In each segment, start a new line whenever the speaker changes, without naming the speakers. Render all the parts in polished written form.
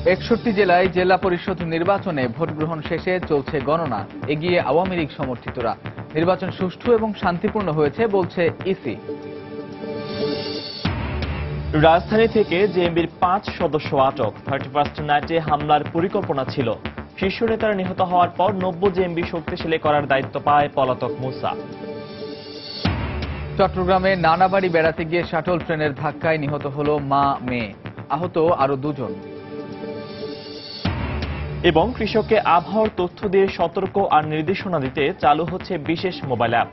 61 জেলায় জেলা পরিষদ নির্বাচনে ভোট গ্রহণ শেষে চলছে গণনা। এগিয়ে আওয়ামী লীগ সমর্থিতরা। নির্বাচন সুষ্ঠু এবং শান্তিপূর্ণ হয়েছে বলছে ইসি।
রাজধানী থেকে জেএমবির 5 সদস্য আটক। 31st নাইটে হামলার পরিকল্পনা ছিল। শীর্ষ নেতারা নিহত হওয়ার পর 90 জেএমবি শক্তিশালী করার দায়িত্ব পায় পলাতক মুসা।
চট্টগ্রামে নানাবাড়ি বেড়াতে গিয়ে শাটল ট্রেনের ধাক্কায় নিহত হল মা মেয়ে, আহত আরো দুজন।
এবং কৃষককে আবহাওয়ার তথ্য দিয়ে সতর্ক আর নির্দেশনা দিতে চালু হচ্ছে বিশেষ মোবাইল অ্যাপ।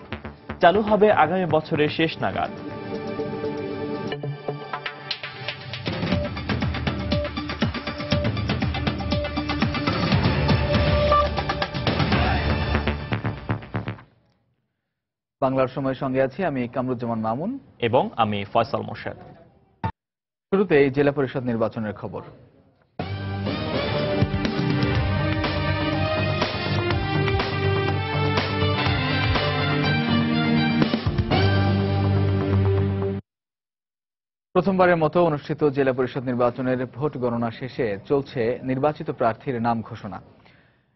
চালু হবে আগামী বছরের শেষ নাগাদ।
বাংলার সময়ের সঙ্গে আছি আমি কামরুজ্জামান মামুন
এবং আমি ফয়সাল মোর্শেদ।
শুরুতেই জেলা পরিষদ নির্বাচনের খবর। প্রথমবারের মতো অনুষ্ঠিত জেলা পরিষদ নির্বাচনের ভোট গণনা শেষে চলছে নির্বাচিত প্রার্থীর নাম ঘোষণা।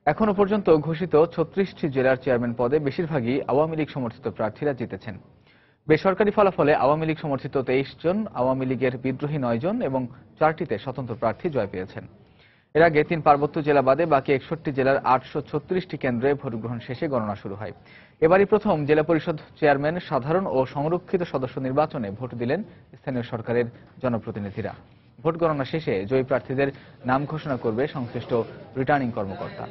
এখনো পর্যন্ত ঘোষিত 36টি জেলার চেয়ারম্যান পদে বেশিরভাগই আওয়ামী লীগ সমর্থিত প্রার্থীরা জিতেছেন। বেসরকারি ফলাফলে আওয়ামী লীগ সমর্থিত 23 জন, আওয়ামী লীগের বিদ্রোহী 9 জন এবং 4টিতে স্বতন্ত্র প্রার্থী জয় পেয়েছেন। এর আগে 3 পার্বত্য জেলা বাদে বাকি 61 জেলার 836টি কেন্দ্রে ভোট গ্রহণ শেষে গণনা শুরু হয়। এবারই প্রথম জেলা পরিষদ চেয়ারম্যান, সাধারণ ও সংরক্ষিত সদস্য নির্বাচনে ভোট দিলেন স্থানীয় সরকারের জনপ্রতিনিধিরা। ভোট গণনা শেষে জয়ী প্রার্থীদের নাম ঘোষণা করবে সংশ্লিষ্ট রিটার্নিং কর্মকর্তা।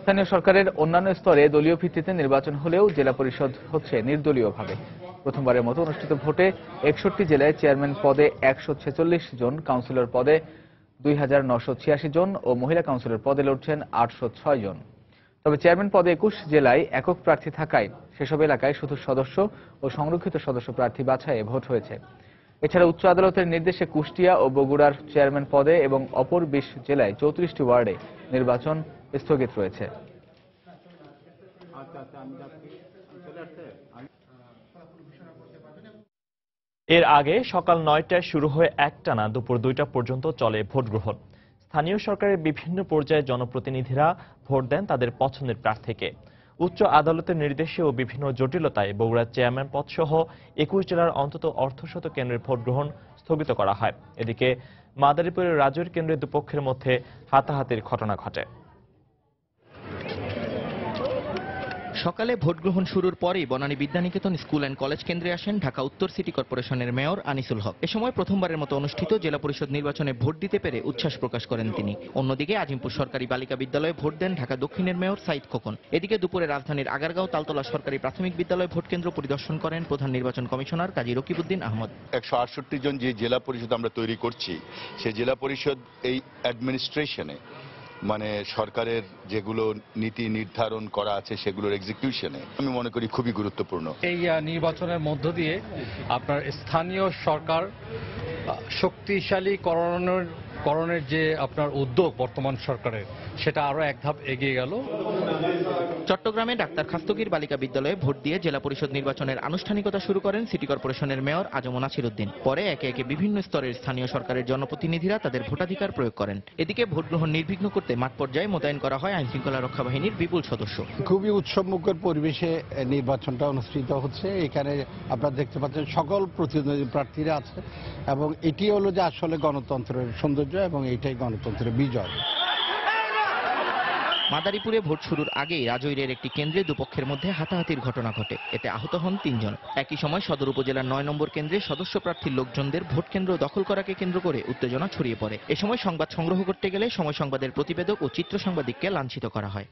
স্থানীয় সরকারের অন্যান্য স্তরে দলীয় ভিত্তিতে নির্বাচন হলেও জেলা পরিষদ হচ্ছে নির্দলীয়ভাবে। প্রথমবারের মতো অনুষ্ঠিত ভোটে 61 জেলায় চেয়ারম্যান পদে 146 জন, কাউন্সিলর পদে 2986 জন ও মহিলা কাউন্সিলর পদে লড়ছেন 806 জন। তবে চেয়ারম্যান পদে 21 জেলায় একক প্রার্থী থাকায় সেসব এলাকায় শুধু সদস্য ও সংরক্ষিত সদস্য প্রার্থী বাছাইয়ে ভোট হয়েছে। এছাড়া উচ্চ আদালতের নির্দেশে কুষ্টিয়া ও বগুড়ার চেয়ারম্যান পদে এবং অপর 20 জেলায় 34টি ওয়ার্ডে নির্বাচন স্থগিত রয়েছে।
এর আগে সকাল 9টায় শুরু হয়ে একটানা দুপুর 2টা পর্যন্ত চলে ভোট গ্রহণ। স্থানীয় সরকারের বিভিন্ন পর্যায়ে জনপ্রতিনিধিরা ভোট দেন তাদের পছন্দের প্রার্থীকে। উচ্চ আদালতের নির্দেশে ও বিভিন্ন জটিলতায় বগুড়ার চেয়ারম্যান পদ সহ 21 জেলার অন্তত অর্ধশত কেন্দ্রের ভোট গ্রহণ স্থগিত করা হয়। এদিকে মাদারীপুরের রাজৈর কেন্দ্রে দুপক্ষের মধ্যে হাতাহাতির ঘটনা ঘটে।
সকালে ভোট গ্রহণ শুরুর পরেই Banani Vidyaniketan school and college কেন্দ্রে আসেন ঢাকা উত্তর সিটি কর্পোরেশনের মেয়র আনিসুল হক। এ সময় প্রথমবারের মতো অনুষ্ঠিত জেলা পরিষদ নির্বাচনে ভোট দিতে পেরে উচ্ছ্বাস প্রকাশ করেন তিনি। অন্যদিকে আজিমপুর সরকারি বালিকা বিদ্যালয়ে ভোট দেন ঢাকা দক্ষিণের মেয়র সাইদ খোকন। এদিকে দুপুরে রাজধানীর আগারগাঁও তালতলা সরকারি প্রাথমিক বিদ্যালয় ভোট কেন্দ্র পরিদর্শন করেন প্রধান নির্বাচন কমিশনার কাজী রকিবউদ্দিন আহমদ।
168 জন যে জেলা পরিষদ আমরা তৈরি করছি, সেই জেলা পরিষদ এই অ্যাডমিনিস্ট্রেশনে মানে সরকারের যেগুলো নীতি নির্ধারণ করা আছে সেগুলোর এক্সিকিউশনে আমি মনে করি খুবই গুরুত্বপূর্ণ।
এই নির্বাচনের মধ্য দিয়ে আপনার স্থানীয় সরকার শক্তিশালী করণের যে আপনার উদ্যোগ বর্তমান সরকারের, সেটা আরো এক ধাপ এগিয়ে গেল।
চট্টগ্রামে ডাক্তার খাস্তগীর বালিকা বিদ্যালয়ে ভোট দিয়ে জেলা পরিষদ নির্বাচনের আনুষ্ঠানিকতা শুরু করেন সিটি কর্পোরেশনের মেয়র আজম নাসির উদ্দিন। পরে একে একে বিভিন্ন স্তরের স্থানীয় সরকারের জনপ্রতিনিধিরা তাদের ভোটাধিকার প্রয়োগ করেন। এদিকে ভোট গ্রহণ নির্বিঘ্ন করতে মাঠ পর্যায়ে মোতায়েন করা হয় আইন শৃঙ্খলা রক্ষা বাহিনীর বিপুল সদস্য।
খুবই উৎসবমুখর পরিবেশে নির্বাচনটা অনুষ্ঠিত হচ্ছে। এখানে আপনারা দেখতে পাচ্ছেন সকল প্রতিদ্বন্দ্বী প্রার্থীরা আছে এবং এটি হলো যে আসলে গণতন্ত্রের সৌন্দর্য এবং এটাই গণতন্ত্রের বিজয়।
মাদারীপুরে ভোট শুরুর আগেই রাজৈরের একটি কেন্দ্রে দুপক্ষের মধ্যে হাতাহাতির ঘটনা ঘটে। এতে আহত হন 3 জন। একই সময় সদর উপজেলার 9 নম্বর কেন্দ্রে সদস্য প্রার্থীর লোকজনদের ভোট কেন্দ্র দখল করাকে কেন্দ্র করে উত্তেজনা ছড়িয়ে পড়ে। এ সময় সংবাদ সংগ্রহ করতে গেলে সময় সংবাদের প্রতিবেদক ও চিত্র সাংবাদিককে লাঞ্ছিত করা হয়।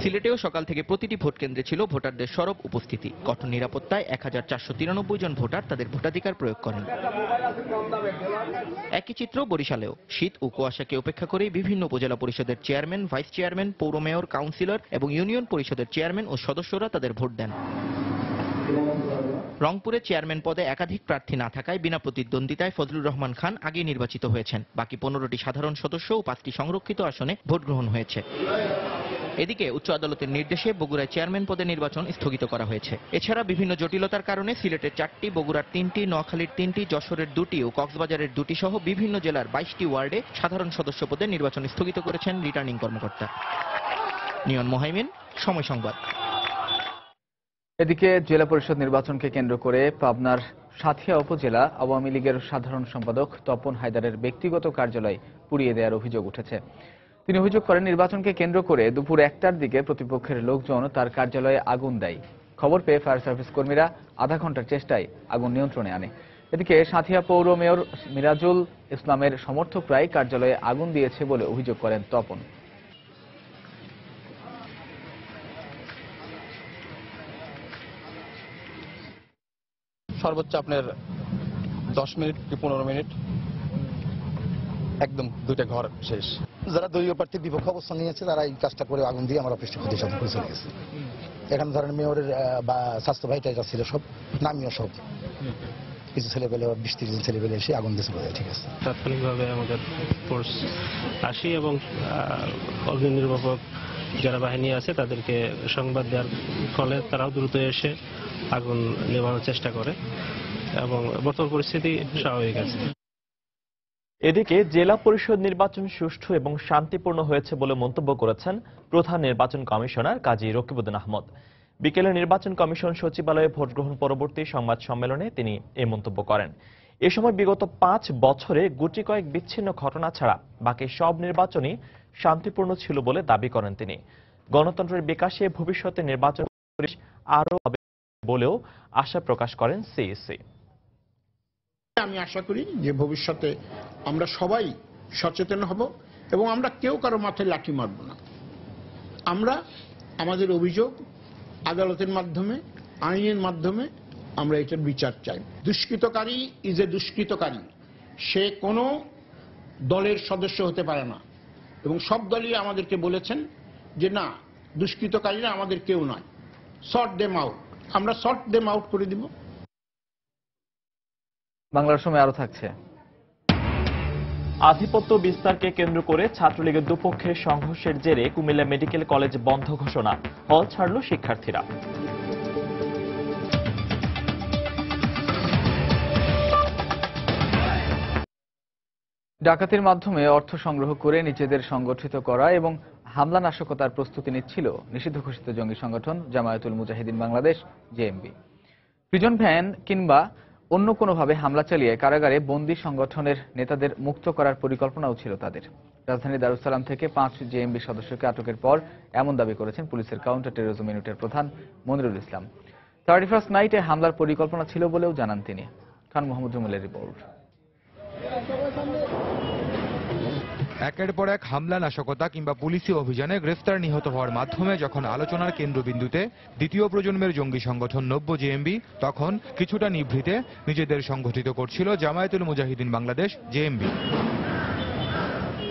সিলেটেও সকাল থেকে প্রতিটি ভোট কেন্দ্রে ছিল ভোটারদের সরব উপস্থিতি। কঠোর নিরাপত্তায় 1493 জন ভোটার তাদের ভোটাধিকার প্রয়োগ করেন। একই চিত্র বরিশালেও। শীত ও কুয়াশাকে উপেক্ষা করে বিভিন্ন উপজেলা পরিষদের চেয়ারম্যান, ভাইস চেয়ারম্যান, পৌর মেয়র, কাউন্সিলর এবং ইউনিয়ন পরিষদের চেয়ারম্যান ও সদস্যরা তাদের ভোট দেন। রংপুরে চেয়ারম্যান পদে একাধিক প্রার্থী না থাকায় বিনা প্রতিদ্বন্দ্বিতায় ফজলুর রহমান খান আগেই নির্বাচিত হয়েছেন। বাকি 15টি সাধারণ সদস্য ও 5টি সংরক্ষিত আসনে ভোট গ্রহণ হয়েছে। এদিকে উচ্চ আদালতের নির্দেশে বগুড়ায় চেয়ারম্যান পদে নির্বাচন স্থগিত করা হয়েছে। এছাড়া বিভিন্ন জটিলতার কারণে সিলেটের 4টি, বগুড়ার 3টি, নোয়াখালীর 3টি, যশোরের 2টি ও কক্সবাজারের 2টি সহ বিভিন্ন জেলার 22টি ওয়ার্ডে সাধারণ সদস্য পদে নির্বাচন স্থগিত করেছেন রিটার্নিং কর্মকর্তা। নিয়ন মোহাইমিন, সময় সংবাদ।
এদিকে জেলা পরিষদ নির্বাচনকে কেন্দ্র করে পাবনার সাঁথিয়া উপজেলা আওয়ামী লীগের সাধারণ সম্পাদক তপন হায়দারের ব্যক্তিগত কার্যালয় পুড়িয়ে দেওয়ার অভিযোগ উঠেছে। তিনি অভিযোগ করেন, নির্বাচনকে কেন্দ্র করে দুপুর 1টার দিকে প্রতিপক্ষের লোকজন তার কার্যালয়ে আগুন দেয়। খবর পেয়ে ফায়ার সার্ভিস কর্মীরা আধা ঘন্টার চেষ্টায় আগুন নিয়ন্ত্রণে আনে। এদিকে সাঁথিয়া পৌর মেয়র মিরাজুল ইসলামের সমর্থকরাই কার্যালয়ে আগুন দিয়েছে বলে অভিযোগ করেন তপন।
সর্বোচ্চ আপনার 10 মিনিট কি 15 মিনিট, একদম 2টা ঘর শেষ।
যারা দলীয় প্রার্থীর বিপক্ষ অবস্থান নিয়েছে তারা এই কাজটা করে আগুন দিয়ে আমার অফিসটা ক্ষতিসাধন করে চলে গেছে। এখানে ধরেন মেয়রের বা স্বাস্থ্য ভাইটা ছিল সব নামিও সব কিছু ছেলেপেলে 20-30 জন ছেলেপেলে এসে আগুন দিয়ে চলে যায়। ঠিক আছে,
তাৎক্ষণিকভাবে আমাদের ফোর্স আসি এবং অগ্নি নির্বাপক যারা বাহিনী আছে তাদেরকে সংবাদ দেওয়ার ফলে তারাও দ্রুত এসে আগুন নেভানোর চেষ্টা করে এবং বর্তমান পরিস্থিতি স্বাভাবিক আছে।
এদিকে জেলা পরিষদ নির্বাচন সুষ্ঠু এবং শান্তিপূর্ণ হয়েছে বলে মন্তব্য করেছেন প্রধান নির্বাচন কমিশনার কাজী রকিবউদ্দিন আহমদ। বিকেলে নির্বাচন কমিশন সচিবালয়ে ভোট গ্রহণ পরবর্তী সংবাদ সম্মেলনে তিনি এই মন্তব্য করেন। এ সময় বিগত 5 বছরে গুটি কয়েক বিচ্ছিন্ন ঘটনা ছাড়া বাকি সব নির্বাচনই শান্তিপূর্ণ ছিল বলে দাবি করেন তিনি। গণতন্ত্রের বিকাশে ভবিষ্যতে নির্বাচন আরও হবে বলেও আশা প্রকাশ করেন সিইসি।
আমি আশা করি যে ভবিষ্যতে আমরা সবাই সচেতন হব এবং আমরা কেউ কারো মাথায় লাঠি মারব না। আমরা আমাদের অভিযোগ আদালতের মাধ্যমে, আইনের মাধ্যমে আমরা এটার বিচার চাই। দুষ্কৃতকারী ইজ এ দুষ্কৃতকারী, সে কোনো দলের সদস্য হতে পারে না এবং সব দলই আমাদেরকে বলেছেন যে না, দুষ্কৃতকারীরা আমাদের কেউ নয়, সর্ট দেম আউট। আমরা সর্ট দেম আউট করে দিব।
বাংলার সময় আরো থাকছে।
আধিপত্য বিস্তারকে কেন্দ্র করে ছাত্রলীগের দুপক্ষের সংঘর্ষের জেরে কুমিল্লা মেডিকেল কলেজ বন্ধ ঘোষণা, হল ছাড়ল শিক্ষার্থীরা।
ডাকাতির মাধ্যমে অর্থ সংগ্রহ করে নিজেদের সংগঠিত করা এবং হামলা নাশকতার প্রস্তুতি নিচ্ছিল নিষিদ্ধ ঘোষিত জঙ্গি সংগঠন জামায়াতুল মুজাহিদিন বাংলাদেশ জেএমবি। প্রিজন ভ্যান কিংবা অন্য কোনোভাবে হামলা চালিয়ে কারাগারে বন্দী সংগঠনের নেতাদের মুক্ত করার পরিকল্পনাও ছিল তাদের। রাজধানী দারুসালাম থেকে 5 জেএমবি সদস্যকে আটকের পর এমন দাবি করেছেন পুলিশের কাউন্টার টেরোরিজম ইউনিটের প্রধান মনিরুল ইসলাম। 31st নাইটে হামলার পরিকল্পনা ছিল বলেও জানান তিনি। খান মোহাম্মদ জুমেলের রিপোর্ট।
একের পর এক হামলা, নাশকতা কিংবা পুলিশি অভিযানে গ্রেফতার, নিহত হওয়ার মাধ্যমে যখন আলোচনার কেন্দ্রবিন্দুতে দ্বিতীয় প্রজন্মের জঙ্গি সংগঠন নব্য জেএমবি, তখন কিছুটা নিভৃতে নিজেদের সংগঠিত করছিল জামায়াতুল মুজাহিদিন বাংলাদেশ জেএমবি।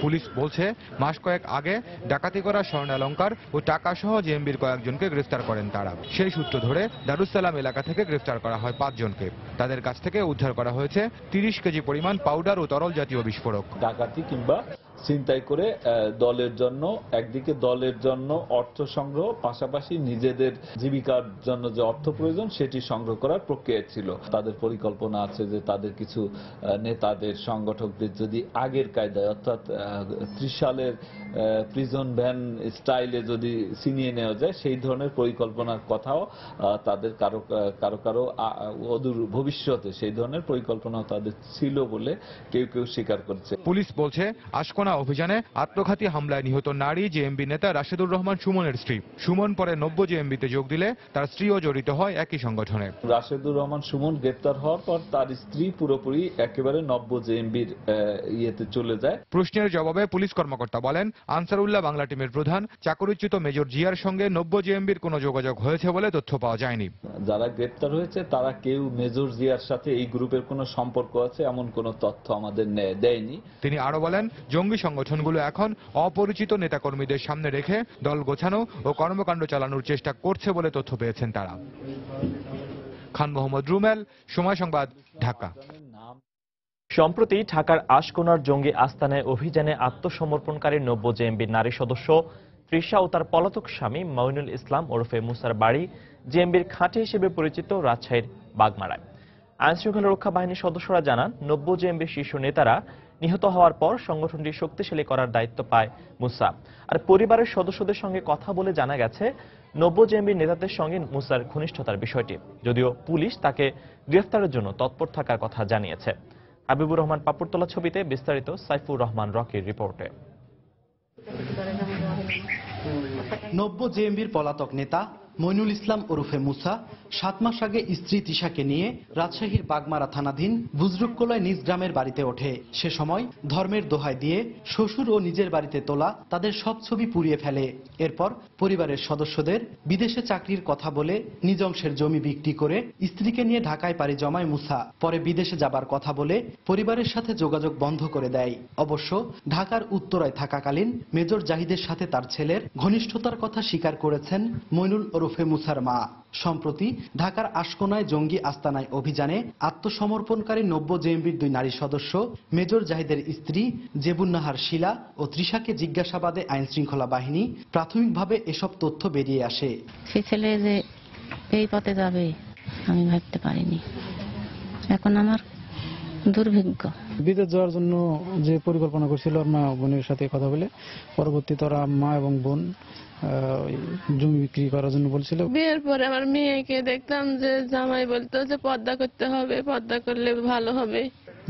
পুলিশ বলছে, মাস কয়েক আগে ডাকাতি করা স্বর্ণালংকার ও টাকা সহ জেএমবির কয়েকজনকে গ্রেফতার করেন তারা। সেই সূত্র ধরে দারুসালাম এলাকা থেকে গ্রেফতার করা হয় 5 জনকে। তাদের কাছ থেকে উদ্ধার করা হয়েছে 30 কেজি পরিমাণ পাউডার ও তরল জাতীয় বিস্ফোরক।
ডাকাতি কিংবা ছিনতাই করে দলের জন্য, একদিকে দলের জন্য অর্থ সংগ্রহ, পাশাপাশি নিজেদের জীবিকার জন্য যে অর্থ প্রয়োজন সেটি সংগ্রহ করার প্রক্রিয়া ছিল। তাদের পরিকল্পনা আছে যে তাদের কিছু নেতাদের, সংগঠকদের যদি আগের কায়দায় অর্থাৎ 30 সালের প্রিজন ভ্যান স্টাইলে যদি ছিনিয়ে নেওয়া যায়, সেই ধরনের পরিকল্পনার কথাও তাদের কারো অদূর ভবিষ্যতে সেই ধরনের পরিকল্পনাও তাদের ছিল বলে কেউ কেউ স্বীকার করছে।
পুলিশ বলছে, আশকোনা অভিযানে আত্মঘাতী হামলায় নিহত নারী জেএমবি নেতা রাশেদুর রহমান সুমনের স্ত্রী। সুমন পরে নব্য জেএমবিতে যোগ দিলে তার স্ত্রীও জড়িত হয় একই সংগঠনে।
রাশেদুর রহমান সুমন গ্রেপ্তার হওয়ার পর তার স্ত্রী পুরোপুরি একেবারে নব্য জেএমবির ইয়েতে চলে যায়।
প্রশ্নের জবাবে পুলিশ কর্মকর্তা বলেন, আনসারুল্লাহ বাংলা টিমের প্রধান চাকরিচ্যুত মেজর জিয়ার সঙ্গে নব্য জেএমবির কোনো যোগাযোগ হয়েছে বলে তথ্য পাওয়া যায়নি।
যারা গ্রেপ্তার হয়েছে তারা কেউ মেজর জিয়ার সাথে এই গ্রুপের কোনো সম্পর্ক আছে এমন কোনো তথ্য আমাদের দেয়নি।
তিনি আরো বলেন, জঙ্গি সংগঠনগুলো এখন অপরিচিত নেতাকর্মীদের সামনে রেখে দল গোছানো ও কর্মকাণ্ড চালানোর চেষ্টা করছে বলে তথ্য পেয়েছেন তারা। খান মোহাম্মদ রুমেল, সময় সংবাদ, ঢাকা।
সম্প্রতি ঢাকার আশকোনার জঙ্গি আস্তানায় অভিযানে আত্মসমর্পণকারী 90 জেএমবির নারী সদস্য তৃষা ও তার পলাতক স্বামী মঈনুল ইসলাম ওরফে মুসার বাড়ি জেএমবির খাঁটি হিসেবে পরিচিত রাজশাহীর বাগমারায়। আইনশৃঙ্খলা রক্ষা বাহিনীর সদস্যরা জানান 90 জেএমবির শীর্ষ নেতারা নিহত হওয়ার পর সংগঠনটি শক্তিশালী করার দায়িত্ব পায় মুসা। আর পরিবারের সদস্যদের সঙ্গে কথা বলে জানা গেছে 90 জেএমবির নেতাদের সঙ্গে মুসার ঘনিষ্ঠতার বিষয়টি, যদিও পুলিশ তাকে গ্রেফতারের জন্য তৎপর থাকার কথা জানিয়েছে। হাবিবুর রহমান পাপুর তোলা ছবিতে বিস্তারিত সাইফুর রহমান রকির রিপোর্টে।
90 জেএমবির পলাতক নেতা মঈনুল ইসলাম ওরফে মুসা 7 মাস আগে স্ত্রী তিশাকে নিয়ে রাজশাহীর বাগমারা থানাধীন বুজরুককোলায় নিজ গ্রামের বাড়িতে ওঠে। সে সময় ধর্মের দোহাই দিয়ে শ্বশুর ও নিজের বাড়িতে তোলা তাদের সব ছবি পুড়িয়ে ফেলে। এরপর পরিবারের সদস্যদের বিদেশে চাকরির কথা বলে নিজ অংশের জমি বিক্রি করে স্ত্রীকে নিয়ে ঢাকায় পাড়ি জমায় মুসা। পরে বিদেশে যাবার কথা বলে পরিবারের সাথে যোগাযোগ বন্ধ করে দেয়। অবশ্য ঢাকার উত্তরায় থাকাকালীন মেজর জাহিদের সাথে তার ছেলের ঘনিষ্ঠতার কথা স্বীকার করেছেন মঈনুল ওরফে মুসার মা। সম্প্রতি ঢাকার আশকোনায় জঙ্গি আস্তানায় অভিযানে আত্মসমর্পণকারী 90 জেএমবির 2 নারী সদস্য মেজর জাহিদের স্ত্রী জেবুন্নাহার শিলা ও তৃষাকে জিজ্ঞাসাবাদে আইন শৃঙ্খলা বাহিনী প্রাথমিকভাবে এসব তথ্য বেরিয়ে আসে।
সেই ছেলে যে এই পথে যাবে আমি ভাবতে পারিনি, এখন আমার দুর্ভাগ্য।
বিদেশ যাওয়ার জন্য যে পরিকল্পনা করছিল মা বোনের সাথে কথা বলে পরবর্তীতে ওরা মা এবং বোন জমি বিক্রি করার জন্য বলছিল।
বিয়ের পরে আমার মেয়েকে দেখতাম যে জামাই বলতো যে পর্দা করতে হবে, পর্দা করলে ভালো হবে।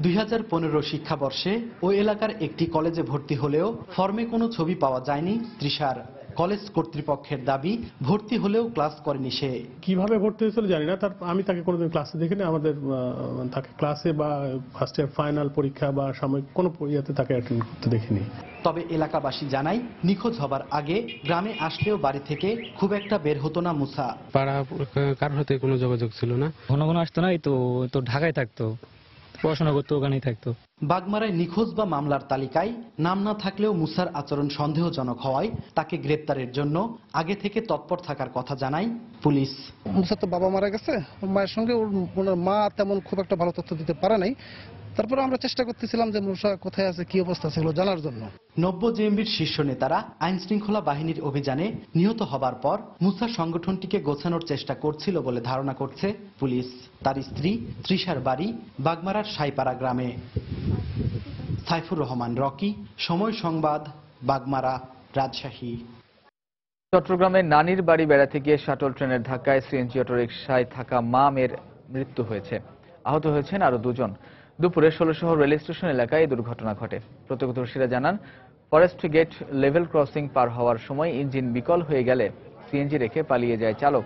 2015 শিক্ষাবর্ষে ওই এলাকার একটি কলেজে ভর্তি হলেও ফর্মে কোনো ছবি পাওয়া যায়নি তৃষার। কলেজ কর্তৃপক্ষের দাবি ভর্তি হলেও ক্লাস করেনি সে।
কিভাবে ভর্তি হয়েছিল জানি না, আমি তাকে কোনোদিন ক্লাসে দেখিনি। আমাদের তাকে ক্লাসে বা ফার্স্ট ইয়ার ফাইনাল পরীক্ষা বা সাময়িক কোনো ইয়েতে তাকে অ্যাটেন্ড করতে দেখিনি।
তবে এলাকাবাসী জানায় নিখোঁজ হবার আগে গ্রামে আসলেও বাড়ি থেকে খুব একটা বের হতো না মুসা।
পাড়া কারোর সাথে কোনো যোগাযোগ ছিল না, ঘন ঘন আসতো না, তো ঢাকায় থাকতো, পড়াশোনা করতো, ওখানেই থাকতো।
বাগমারায় নিখোঁজ বা মামলার তালিকায় নাম না থাকলেও মুসার আচরণ সন্দেহজনক হওয়ায় তাকে গ্রেপ্তারের জন্য আগে থেকে তৎপর থাকার কথা জানায় পুলিশ।
মুসার তো বাবা মারা গেছে, মায়ের সঙ্গে ওনার মা তেমন খুব একটা ভালো তথ্য দিতে পারে নাই। তারপরে আমরা চেষ্টা করতেছিলাম যে মুসা কোথায় আছে, কি অবস্থা সেগুলো জানার জন্য।
90 জেএমবির শীর্ষ নেতারা আইন শৃঙ্খলা বাহিনীর অভিযানে নিহত হবার পর মুসা সংগঠনটিকে গোছানোর চেষ্টা করছিল বলে ধারণা করছে পুলিশ। তার স্ত্রী তৃষার বাড়ি বাগমারার সাইপাড়া গ্রামে। সাইফুর রহমান রকি, সময় সংবাদ, বাগমারা, রাজশাহী।
চট্টগ্রামে নানির বাড়ি বেড়াতে গিয়ে শাটল ট্রেনের ধাক্কায় সিএনজি অটোরিকশায় থাকা মা মেয়ের মৃত্যু হয়েছে। আহত হয়েছেন আরো 2 জন। দুপুরে 16 শহর রেল স্টেশন এলাকায় এই দুর্ঘটনা ঘটে। প্রত্যক্ষদর্শীরা জানান ফরেস্ট গেট লেভেল ক্রসিং পার হওয়ার সময় ইঞ্জিন বিকল হয়ে গেলে সিএনজি রেখে পালিয়ে যায় চালক।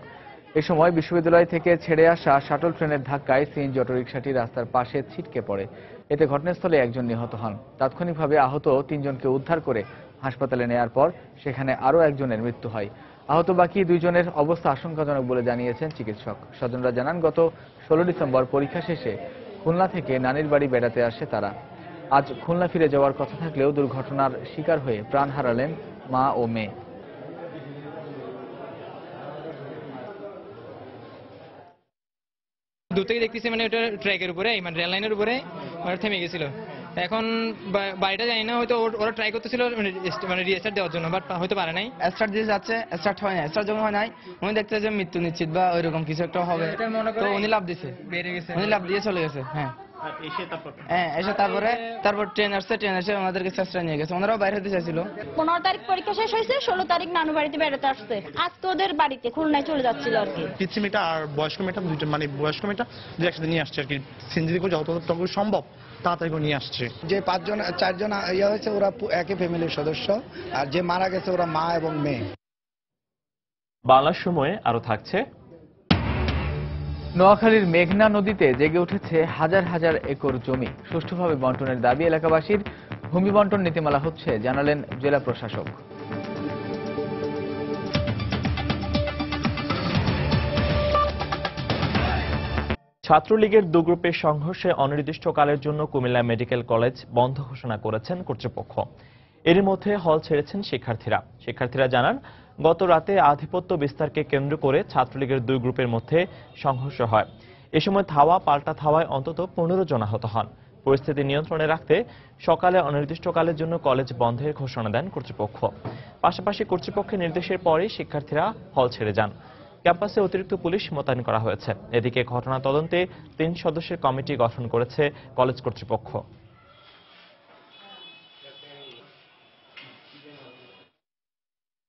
এ সময় বিশ্ববিদ্যালয় থেকে ছেড়ে আসা শাটল ট্রেনের ধাক্কায় সিএনজি অটোরিকশাটি রাস্তার পাশে ছিটকে পড়ে। এতে ঘটনাস্থলে একজন নিহত হন। তাৎক্ষণিকভাবে আহত 3 জনকে উদ্ধার করে হাসপাতালে নেয়ার পর সেখানে আরও একজনের মৃত্যু হয়। আহত বাকি 2 জনের অবস্থা আশঙ্কাজনক বলে জানিয়েছেন চিকিৎসক। স্বজনরা জানান গত 16 ডিসেম্বর পরীক্ষা শেষে খুলনা থেকে নানির বাড়ি বেড়াতে আসে তারা। আজ খুলনা ফিরে যাওয়ার কথা থাকলেও দুর্ঘটনার শিকার হয়ে প্রাণ হারালেন মা ও মেয়ে।
দূর থেকে দেখতেছি মানে ওটা ট্র্যাকের উপরে, মানে রেল লাইনের উপরে থেমে গেছিল। এখন বাড়িটা জানি না, হয়তো ওরা ট্রাই করতেছিল মানে রিস্টার্ট দেওয়ার জন্য, বাট হয়তো পারে নাই। স্টার্ট দিয়ে যাচ্ছে, স্টার্ট হয় না। স্টার্ট যখন হয় নাই উনি দেখতে যে মৃত্যু নিশ্চিত বা ওইরকম কিছু একটা হবে, তো উনি লাভ দিছে, উনি লাভ দিয়ে চলে গেছে। হ্যাঁ এসে তারপর ট্রেন আসছে, ট্রেন এসে ওনাদেরকে চেষ্টা নিয়ে গেছে। ওনারাও বাইরে হতে চাইছিল।
15 তারিখ পরীক্ষা শেষ হয়েছে, 16 তারিখ নানু বাড়িতে বেড়াতে আসছে। আজকে ওদের বাড়িতে খুলনায় চলে যাচ্ছিল আর কি।
পিচ্ছি মেয়েটা আর বয়স্ক মেয়েটা দুইটা, মানে বয়স্ক মেয়েটা দুই একসাথে নিয়ে আসছে আর কি। সিএনজি করে যতটুকু সম্ভব তাড়াতাড়ি করে নিয়ে আসছে।
যে 4জন ইয়ে হয়েছে ওরা একই ফ্যামিলির সদস্য, আর যে মারা গেছে ওরা মা এবং মেয়ে।
বাংলার সময়ে আরো থাকছে।
নোয়াখালীর মেঘনা নদীতে জেগে উঠেছে হাজার হাজার একর জমি। সুষ্ঠুভাবে বন্টনের দাবি এলাকাবাসীর। ভূমি বন্টন নীতিমালা হচ্ছে, জানালেন জেলা প্রশাসক।
ছাত্রলীগের 2 গ্রুপের সংঘর্ষে অনির্দিষ্টকালের জন্য কুমিল্লা মেডিকেল কলেজ বন্ধ ঘোষণা করেছেন কর্তৃপক্ষ। এর মধ্যে হল ছেড়েছেন শিক্ষার্থীরা জানান, গত রাতে আধিপত্য বিস্তারকে কেন্দ্র করে ছাত্রলীগের দুই গ্রুপের মধ্যে সংঘর্ষ হয়। এ সময় ধাওয়া পাল্টা ধাওয়ায় অন্তত 15 জন আহত হন। পরিস্থিতি নিয়ন্ত্রণে রাখতে সকালে অনির্দিষ্টকালের জন্য কলেজ বন্ধের ঘোষণা দেন কর্তৃপক্ষ। পাশাপাশি কর্তৃপক্ষের নির্দেশের পরেই শিক্ষার্থীরা হল ছেড়ে যান। ক্যাম্পাসে অতিরিক্ত পুলিশ মোতায়েন করা হয়েছে। এদিকে ঘটনা তদন্তে 3 সদস্যের কমিটি গঠন করেছে কলেজ কর্তৃপক্ষ।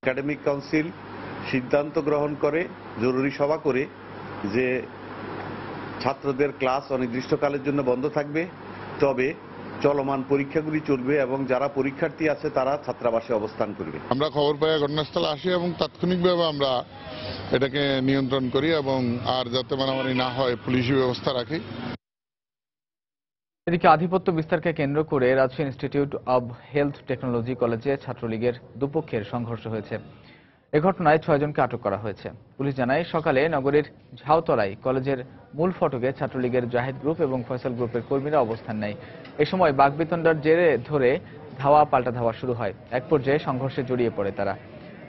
একাডেমিক কাউন্সিল সিদ্ধান্ত গ্রহণ করে, জরুরি সভা করে যে ছাত্রদের ক্লাস অনির্দিষ্টকালের জন্য বন্ধ থাকবে, তবে চলমান পরীক্ষাগুলি চলবে এবং যারা পরীক্ষার্থী আছে তারা ছাত্রাবাসে অবস্থান করবে।
আমরা খবর পাই, ঘটনাস্থলে আসি এবং তাৎক্ষণিকভাবে আমরা এটাকে নিয়ন্ত্রণ করি এবং আর যাতে মারামারি না হয় পুলিশি ব্যবস্থা রাখি।
এদিকে আধিপত্য বিস্তারকে কেন্দ্র করে Rajshahi institute of health technology কলেজে ছাত্রলীগের দুপক্ষের সংঘর্ষ হয়েছে। এ ঘটনায় 6 জনকে আটক করা হয়েছে। পুলিশ জানায়, সকালে নগরীর ঝাউতলায় কলেজের মূল ফটকে ছাত্রলীগের জাহিদ গ্রুপ এবং ফয়সাল গ্রুপের কর্মীরা অবস্থান নেয়। এ সময় বাকবিতণ্ডার জেরে ধরে ধাওয়া পাল্টা ধাওয়া শুরু হয়। এক পর্যায়ে সংঘর্ষে জড়িয়ে পড়ে তারা।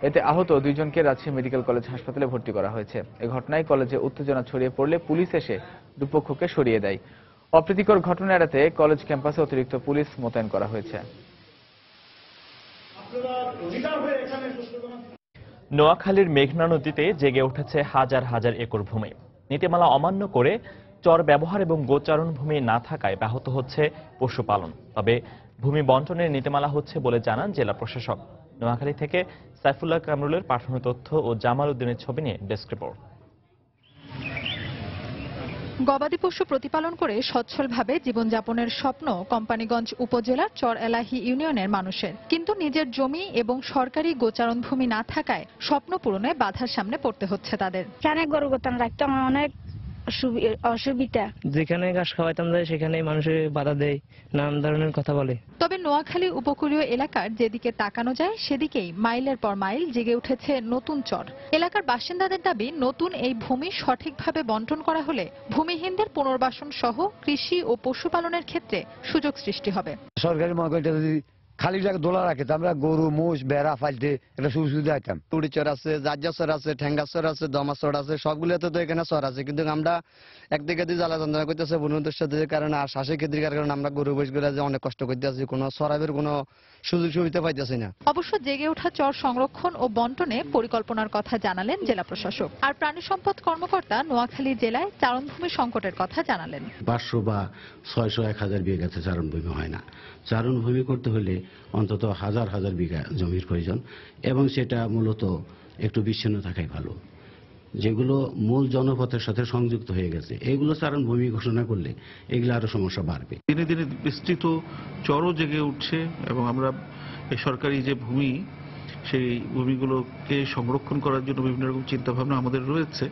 এতে আহত 2 জনকে রাজশাহী মেডিকেল কলেজ হাসপাতালে ভর্তি করা হয়েছে। এ ঘটনায় কলেজে উত্তেজনা ছড়িয়ে পড়লে পুলিশ এসে দুপক্ষকে সরিয়ে দেয়। অপ্রীতিকর ঘটনা এড়াতে কলেজ ক্যাম্পাসে অতিরিক্ত পুলিশ মোতায়েন করা হয়েছে।
নোয়াখালীর মেঘনা নদীতে জেগে উঠেছে হাজার হাজার একর ভূমি। নীতিমালা অমান্য করে চর ব্যবহার এবং গোচারণ ভূমি না থাকায় ব্যাহত হচ্ছে পশুপালন। তবে ভূমি বন্টনের নীতিমালা হচ্ছে বলে জানান জেলা প্রশাসক। নোয়াখালী থেকে সাইফুল্লাহ কামরুলের পাঠানো তথ্য ও জামাল উদ্দিনের ছবি নিয়ে ডেস্ক রিপোর্ট।
গবাদি পশু প্রতিপালন করে সচ্ছলভাবে জীবনযাপনের স্বপ্ন কোম্পানীগঞ্জ উপজেলার চর এলাহি ইউনিয়নের মানুষের, কিন্তু নিজের জমি এবং সরকারি গোচারণ ভূমি না থাকায় স্বপ্ন পূরণে বাধার সামনে পড়তে হচ্ছে তাদের।
গরু গোতান রাখতে আমার অনেক অসুবিধা।
যেখানে ঘাস খাওয়াইতাম যায় সেখানে মানুষের বাধা দেয়, নানান ধরনের কথা বলে।
তবে নোয়াখালী উপকূলীয় এলাকার যেদিকে তাকানো যায় সেদিকেই মাইলের পর মাইল জেগে উঠেছে নতুন চর। এলাকার বাসিন্দাদের দাবি, নতুন এই ভূমি সঠিকভাবে বন্টন করা হলে ভূমিহীনদের পুনর্বাসন সহ কৃষি ও পশুপালনের ক্ষেত্রে সুযোগ সৃষ্টি হবে।
সরকারি মহলটা যদি খালি জায়গা দোলা রাখে তো আমরা গরু মোষ বেড়া ফাইলতে একটা সুবিধা দিতাম।
টুড়ি চর আছে, জাজ্জা চর আছে, ঠেঙ্গা চর আছে, দমা চর আছে, সবগুলোতে তো এখানে চর আছে, কিন্তু আমরা একদিকে দিয়ে জ্বালা যন্ত্রণা করতেছে বন্ধুদের সাথে কারণে আর শ্বাসের ক্ষেত্রে কারণে আমরা গরু বৈশ করে অনেক কষ্ট করতে আছি, কোনো সরাবের কোনো সুযোগ সুবিধা পাইতেছি না।
অবশ্য জেগে ওঠা চর সংরক্ষণ ও বন্টনে পরিকল্পনার কথা জানালেন জেলা প্রশাসক। আর প্রাণী সম্পদ কর্মকর্তা নোয়াখালী জেলায় চারণভূমি সংকটের কথা জানালেন।
500 বা 600 1000 বিঘাতে চারণভূমি হয় না। চারণভূমি করতে হলে অন্তত হাজার হাজার বিঘা জমির প্রয়োজন এবং সেটা মূলত একটু বিচ্ছিন্ন থাকাই ভালো। যেগুলো মূল জনপথের সাথে সংযুক্ত হয়ে গেছে এগুলো চারণভূমি ঘোষণা করলে এগুলো আরো সমস্যা বাড়বে।
দিনে দিনে বিস্তৃত চরও জেগে উঠছে এবং আমরা এই সরকারি যে ভূমি সেই ভূমিগুলোকে সংরক্ষণ করার জন্য বিভিন্ন রকম চিন্তা ভাবনা আমাদের রয়েছে।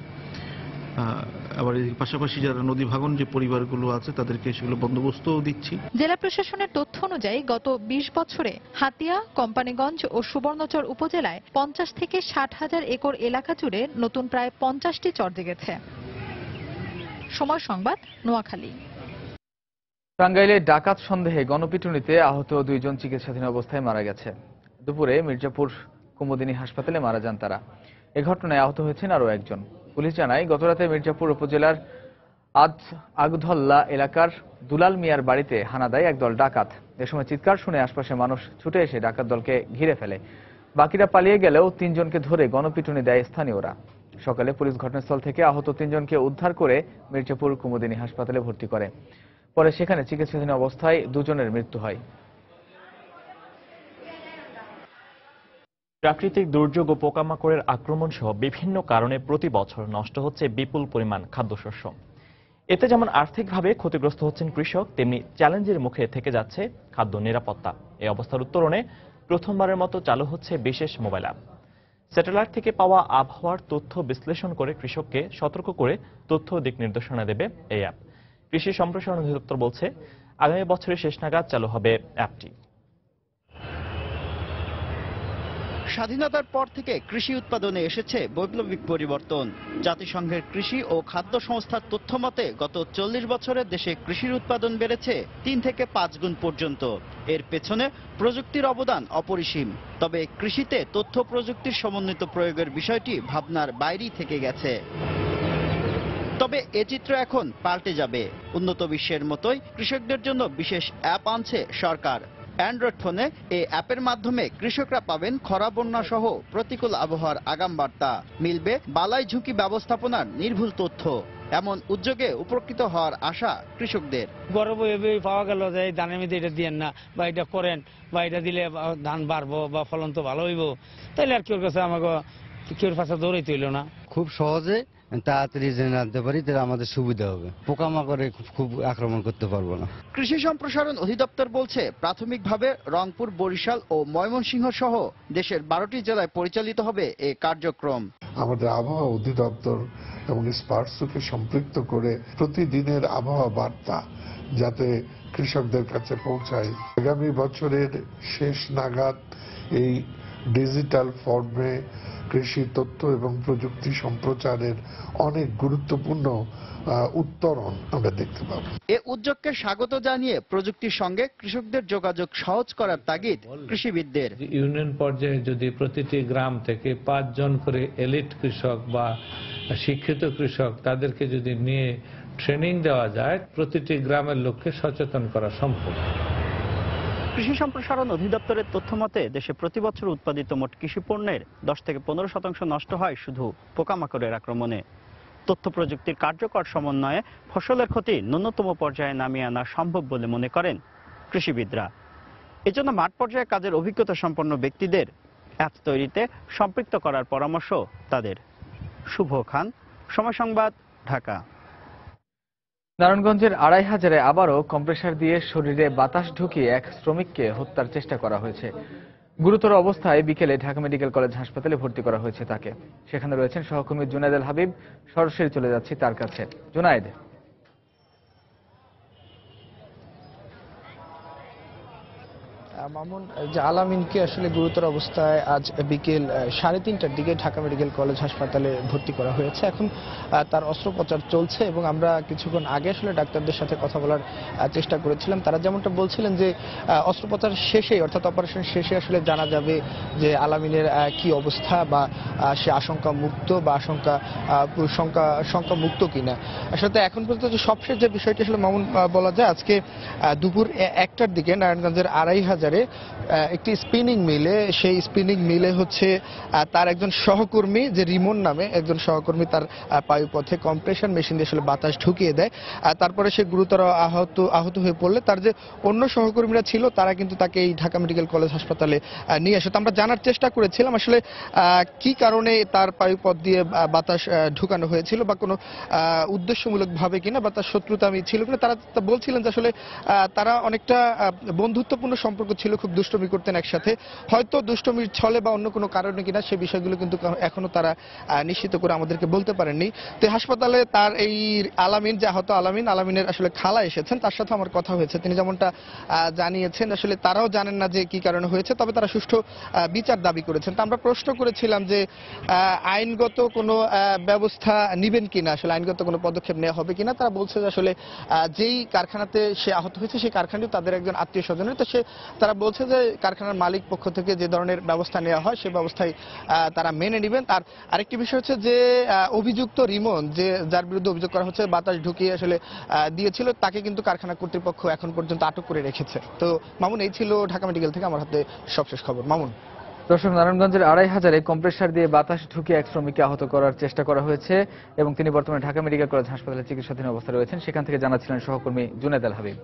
আবার এর পাশাপাশি যারা নদী ভাঙন যে পরিবারগুলো আছে তাদেরকে সেগুলো বন্দোবস্তও দিচ্ছি।
জেলা প্রশাসনের তথ্য অনুযায়ী গত 20 বছরে হাতিয়া, কোম্পানীগঞ্জ ও সুবর্ণচর উপজেলায় 50 থেকে 60,000 একর এলাকা জুড়ে নতুন প্রায় 50টি চর জেগেছে। সময় সংবাদ, নোয়াখালী।
টাঙ্গাইলে ডাকাত সন্দেহে গণপিটুনিতে আহত 2 জন চিকিৎসাধীন অবস্থায় মারা গেছে। দুপুরে মির্জাপুর কুমুদিনী হাসপাতালে মারা যান তারা। এ ঘটনায় আহত হয়েছেন আরও একজন। পুলিশ জানায়, গতরাতে মির্জাপুর উপজেলার আগধল্লা এলাকার দুলাল মিয়ার বাড়িতে হানা দেয় একদল ডাকাত। এ সময় চিৎকার শুনে আশপাশের মানুষ ছুটে এসে ডাকাত দলকে ঘিরে ফেলে। বাকিরা পালিয়ে গেলেও 3 জনকে ধরে গণপিটুনি দেয় স্থানীয়রা। সকালে পুলিশ ঘটনাস্থল থেকে আহত 3 জনকে উদ্ধার করে মির্জাপুর কুমুদিনী হাসপাতালে ভর্তি করে। পরে সেখানে চিকিৎসাধীন অবস্থায় 2 জনের মৃত্যু হয়।
প্রাকৃতিক দুর্যোগ ও পোকামাকড়ের আক্রমণ সহ বিভিন্ন কারণে প্রতি বছর নষ্ট হচ্ছে বিপুল পরিমাণ খাদ্যশস্য। এতে যেমন আর্থিকভাবে ক্ষতিগ্রস্ত হচ্ছেন কৃষক, তেমনি চ্যালেঞ্জের মুখে থেকে যাচ্ছে খাদ্য নিরাপত্তা। এই অবস্থার উত্তরণে প্রথমবারের মতো চালু হচ্ছে বিশেষ মোবাইল অ্যাপ। স্যাটেলাইট থেকে পাওয়া আবহাওয়ার তথ্য বিশ্লেষণ করে কৃষককে সতর্ক করে তথ্য দিক নির্দেশনা দেবে এই অ্যাপ। কৃষি সম্প্রসারণ অধিদপ্তর বলছে, আগামী বছরের শেষ নাগাদ চালু হবে অ্যাপটি।
স্বাধীনতার পর থেকে কৃষি উৎপাদনে এসেছে বৈপ্লবিক পরিবর্তন। জাতিসংঘের কৃষি ও খাদ্য সংস্থার তথ্য মতে গত 40 বছরে দেশে কৃষির উৎপাদন বেড়েছে 3 থেকে 5 গুণ পর্যন্ত। এর পেছনে প্রযুক্তির অবদান অপরিসীম। তবে কৃষিতে তথ্য প্রযুক্তির সমন্বিত প্রয়োগের বিষয়টি ভাবনার বাইরেই থেকে গেছে। তবে এ চিত্র এখন পাল্টে যাবে। উন্নত বিশ্বের মতোই কৃষকদের জন্য বিশেষ অ্যাপ আনছে সরকার। অ্যান্ড্রয়েড ফোনে এই অ্যাপের মাধ্যমে কৃষকরা পাবেন খরা বন্যা সহ প্রতিকূল আবহাওয়ার আগাম বার্তা, মিলবে বালাই ঝুঁকি ব্যবস্থাপনার নির্ভুল তথ্য। এমন উদ্যোগে উপকৃত হওয়ার আশা কৃষকদের।
বড় বই পাওয়া গেল যে ধানের মধ্যে এটা দিয়েন না বা এটা করেন বা এটা দিলে ধান বাড়বো বা ফলন তো ভালো হইব, তাইলে আর কেউ কাছে আমাকে কেউ পাশে দৌড়াইতে হইল না।
খুব সহজে তাড়াতাড়ি জেনে আনতে পারি, তাহলে আমাদের সুবিধা হবে। পোকামাকড়ে খুব আক্রমণ করতে পারবো না।
কৃষি সম্প্রসারণ অধিদপ্তর বলছে প্রাথমিকভাবে রংপুর, বরিশাল ও ময়মনসিংহ সহ দেশের 12টি জেলায় পরিচালিত হবে এই কার্যক্রম।
আমাদের আবহাওয়া অধিদপ্তর এবং স্পার্সকে সম্পৃক্ত করে প্রতিদিনের আবহাওয়া বার্তা যাতে কৃষকদের কাছে পৌঁছায়। আগামী বছরের শেষ নাগাদ এই ডিজিটাল ফর্মে কৃষি তথ্য এবং প্রযুক্তি সম্প্রচারের অনেক গুরুত্বপূর্ণ উত্তরণ আমরা দেখতে পাব।
এ উদ্যোগকে স্বাগত জানিয়ে প্রযুক্তির সঙ্গে কৃষকদের যোগাযোগ সহজ করার তাগিদ কৃষিবিদদের।
ইউনিয়ন পর্যায়ে যদি প্রতিটি গ্রাম থেকে 5 জন করে এলিট কৃষক বা শিক্ষিত কৃষক তাদেরকে যদি নিয়ে ট্রেনিং দেওয়া যায়, প্রতিটি গ্রামের লোককে সচেতন করা সম্ভব।
কৃষি সম্প্রসারণ অধিদপ্তরের তথ্য মতে দেশে প্রতি বছর উৎপাদিত মোট কৃষি পণ্যের 10 থেকে 15% নষ্ট হয় শুধু পোকামাকড়ের আক্রমণে। তথ্য প্রযুক্তির কার্যকর সমন্বয়ে ফসলের ক্ষতি ন্যূনতম পর্যায়ে নামিয়ে আনা সম্ভব বলে মনে করেন কৃষিবিদরা। এজন্য মাঠ পর্যায়ে কাজের অভিজ্ঞতা সম্পন্ন ব্যক্তিদের অ্যাপ তৈরিতে সম্পৃক্ত করার পরামর্শ তাদের। শুভ খান, সময় সংবাদ, ঢাকা।
নারায়ণগঞ্জের 2500-এ আবারও কম্প্রেসার দিয়ে শরীরে বাতাস ঢুকিয়ে এক শ্রমিককে হত্যার চেষ্টা করা হয়েছে। গুরুতর অবস্থায় বিকেলে ঢাকা মেডিকেল কলেজ হাসপাতালে ভর্তি করা হয়েছে তাকে। সেখানে রয়েছেন সহকর্মী জুনায়েদ আল হাবিব। সরাসরি চলে যাচ্ছি তার কাছে। জুনায়েদ,
মামুন, যে আলামিনকে আসলে গুরুতর অবস্থায় আজ বিকেল 3:30টার দিকে ঢাকা মেডিকেল কলেজ হাসপাতালে ভর্তি করা হয়েছে। এখন তার অস্ত্রোপচার চলছে এবং আমরা কিছুক্ষণ আগে আসলে ডাক্তারদের সাথে কথা বলার চেষ্টা করেছিলাম। তারা যেমনটা বলছিলেন যে অস্ত্রোপচার শেষে, অর্থাৎ অপারেশন শেষে আসলে জানা যাবে যে আলামিনের কি অবস্থা বা সে আশঙ্কা মুক্ত বা শঙ্কা মুক্ত কিনা। আসলে এখন পর্যন্ত যে সবশেষ যে বিষয়টি আসলে মামুন বলা যায়, আজকে দুপুর 1টার দিকে নারায়ণগঞ্জের 2500 একটি স্পিনিং মিলে, সেই স্পিনিং মিলে হচ্ছে তার একজন সহকর্মী, যে রিমন নামে একজন সহকর্মী, তার পায়ুপথে কম্প্রেশন মেশিন দিয়ে আসলে বাতাস ঢুকিয়ে দেয়। তারপরে সে গুরুতর আহত হয়ে পড়লে তার যে অন্য সহকর্মীরা ছিল তারা কিন্তু তাকে এই ঢাকা মেডিকেল কলেজ হাসপাতালে নিয়ে আসে। তো আমরা জানার চেষ্টা করেছিলাম আসলে কি কারণে তার পায়ুপথ দিয়ে বাতাস ঢুকানো হয়েছিল বা কোনো উদ্দেশ্যমূলক ভাবে কিনা বা তার শত্রুতা ছিল কিনা। তারা বলছিলেন যে আসলে তারা অনেকটা বন্ধুত্বপূর্ণ সম্পর্ক ছিল, খুব দুষ্টমি করতেন একসাথে। হয়তো দুষ্টমির ছলে বা অন্য কোনো কারণে কিনা সে বিষয়গুলো কিন্তু এখনো তারা নিশ্চিত করে আমাদেরকে বলতে পারেননি। তো হাসপাতালে তার এই আলামিন, যে আহত আলামিনের আসলে খালা এসেছেন, তার সাথে আমার কথা হয়েছে। তিনি যেমনটা জানিয়েছেন আসলে তারাও জানেন না যে কি কারণে হয়েছে, তবে তারা সুষ্ঠু বিচার দাবি করেছেন। তো আমরা প্রশ্ন করেছিলাম যে আইনগত কোনো ব্যবস্থা নিবেন কিনা, আসলে আইনগত কোনো পদক্ষেপ নেওয়া হবে কিনা। তারা বলছে যে আসলে যেই কারখানাতে সে আহত হয়েছে সেই কারখানাটি তাদের একজন আত্মীয় স্বজনের, তো তারা বলছে যে কারখানার মালিক পক্ষ থেকে যে ধরনের ব্যবস্থা নেওয়া হয় সেই ব্যবস্থায় তারা মেনে নেবেন। তার আরেকটি বিষয় হচ্ছে যে অভিযুক্ত রিমন, যে যার বিরুদ্ধে অভিযোগ করা হচ্ছে বাতাস ঢুকিয়ে আসলে দিয়েছিল, তাকে কিন্তু কারখানা কর্তৃপক্ষ এখন পর্যন্ত আটক করে রেখেছে। তো মামুন, এই ছিল ঢাকা মেডিকেল থেকে আমার হাতে সবশেষ খবর। মামুন।
দর্শক, নারায়ণগঞ্জের 2500-এ কম্প্রেসার দিয়ে বাতাস ঢুকিয়ে এক শ্রমিককে আহত করার চেষ্টা করা হয়েছে এবং তিনি বর্তমানে ঢাকা মেডিকেল কলেজ হাসপাতালে চিকিৎসাধীন অবস্থায় রয়েছেন। সেখান থেকে জানাচ্ছিলেন সহকর্মী জুনায়েদ আল হাবিব।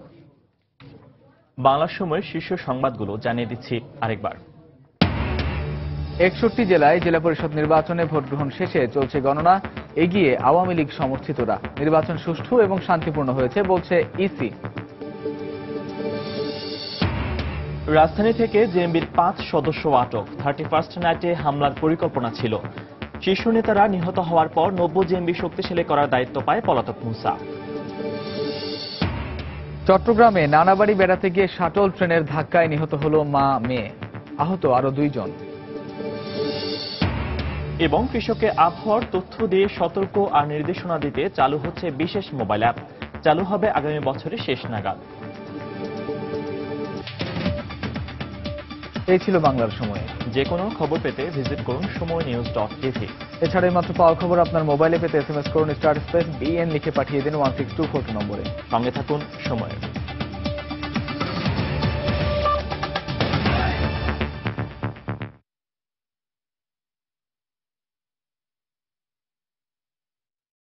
বাংলা সময়ের শীর্ষ সংবাদগুলো জানিয়ে দিচ্ছি আরেকবার।
61 জেলায় জেলা পরিষদ নির্বাচনে ভোট গ্রহণ শেষে চলছে গণনা। এগিয়ে আওয়ামী লীগ সমর্থিতরা। নির্বাচন সুষ্ঠু এবং শান্তিপূর্ণ হয়েছে বলছে ইসি।
রাজধানী থেকে জেএমবির 5 সদস্য আটক। 31st নাইটে হামলার পরিকল্পনা ছিল। শীর্ষ নেতারা নিহত হওয়ার পর নব্য জেএমবি শক্তিশালী করার দায়িত্ব পায় পলাতক মুসা।
চট্টগ্রামে নানাবাড়ি বেড়াতে গিয়ে শাটল ট্রেনের ধাক্কায় নিহত হল মা মেয়ে, আহত আরো 2 জন।
এবং কৃষককে আবহাওয়ার তথ্য দিয়ে সতর্ক আর নির্দেশনা দিতে চালু হচ্ছে বিশেষ মোবাইল অ্যাপ। চালু হবে আগামী বছরের শেষ নাগাদ।
এই ছিল বাংলার সময়।
যে কোনো খবর পেতে ভিজিট করুন সময়নিউজ.tv।
এছাড়া মাত্র পাওয়া খবর আপনার মোবাইলে পেতে SMS করুন *BN লিখে পাঠিয়ে দিন 16242 নম্বরে।
সঙ্গে থাকুন সময়ের।